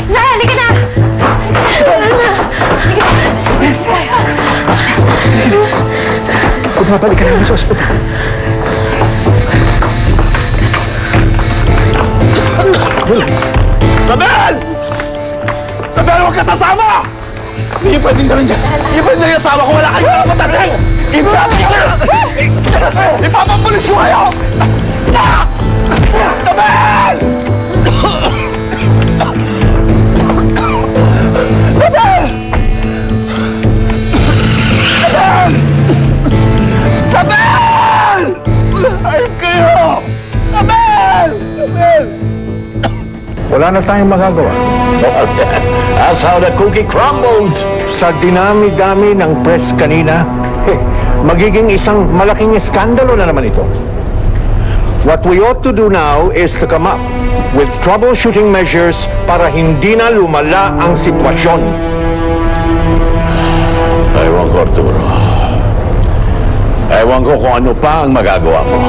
Nay, halika na! Bumabalik ka namin sa ospital. Sabel! Sabel, huwag ka sasama! Hindi pwedeng gawin dyan. Hindi pwedeng nasama kung wala kayong karapatan. Kidnap ka! Ipapapulis ko kayo! Sabel! Sabel! Sabel! Sabel! Ayun kayo! Sabel! Sabel! Wala na tayong magagawa. That's how the cookie crumbled. Sa dinami-dami ng press kanina, magiging isang malaking eskandalo na naman ito. What we ought to do now is to come up with troubleshooting measures para hindi na lumala ang sitwasyon. Ewan ko, Arturo. Ewan ko kung ano pa ang magagawa mo.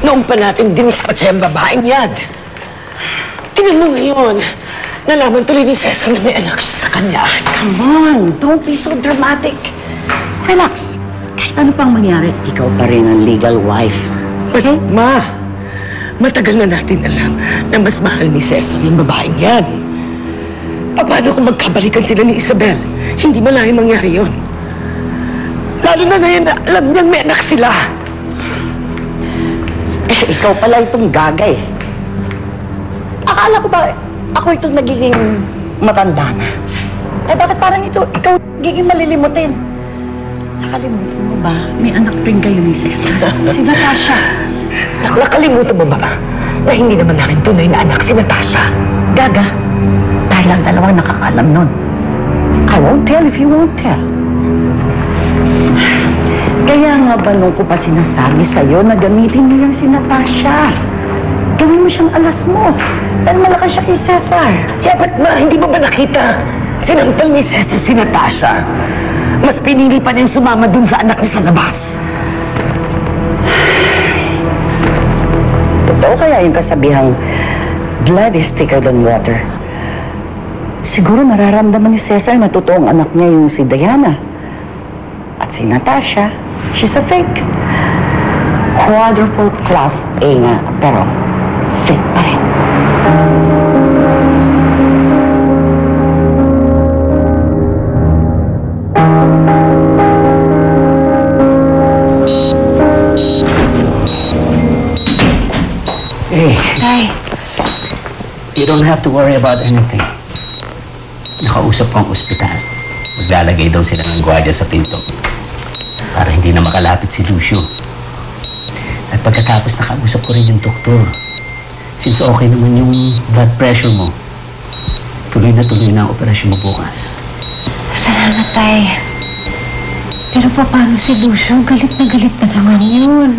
Noong pa natin dinispatch ang babaeng yan. Tingnan mo ngayon, nalaman tuloy ni Cesar na may anak siya sa kanya. Come on, don't be so dramatic. Relax. Kahit ano pang mangyari, ikaw pa rin ang legal wife. Okay? Ma, matagal na natin alam na mas mahal ni Cesar yung babaeng yan. Paano kung magkabalikan sila ni Isabel? Hindi malayang mangyari yun. Lalo na ngayon na alam niyang may anak sila. Ikaw pala itong gagay. Akala ko ba ako itong nagiging matanda na? Bakit parang ikaw nagiging malilimutin? Nakalimutan mo ba? May anak rin kayo ni Cesar. Si Natasha. Nakalimutan mo ba na hindi naman namin tunay na anak si Natasha? Gaga, tayo lang dalawang nakakaalam nun. I won't tell if you won't tell. Kaya nga ba nung ko pa sinasabi sa'yo na gamitin mo yung si Natasha? Gawin mo siyang alas mo. Dahil malakas siya kay Cesar. Ba't ma, hindi mo ba nakita? Sinampal ni Cesar si Natasha. Mas pinili pa niyang sumama dun sa anak niya sa labas. Totoo kaya yung kasabihang blood is thicker than water? Siguro nararamdaman ni Cesar na totoong anak niya yung si Diana. At si Natasha, she's a fake. Quadruple class A nga, pero fake pa rin. Hey. Tay. You don't have to worry about anything. Nakausap ko ang ospital. Maglalagay daw sila ng gwardiya sa pinto para hindi na makalapit si Lucio. At pagkatapos nakausap ko rin yung doktor. Since okay naman yung blood pressure mo, tuloy na ang operasyon mo bukas. Salamat, Tay. Pero paano si Lucio? Galit na naman yun.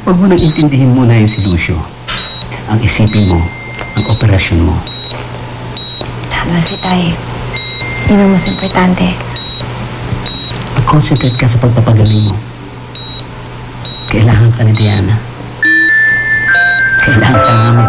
Huwag mo nang intindihin muna yung si Lucio. Ang isipin mo, ang operasyon mo. Tama si Tay. Yun ang mas importante. Mag-concentrate ka sa pagpapagaling mo. Kailangan ka ni Diana. Kailangan ka namin.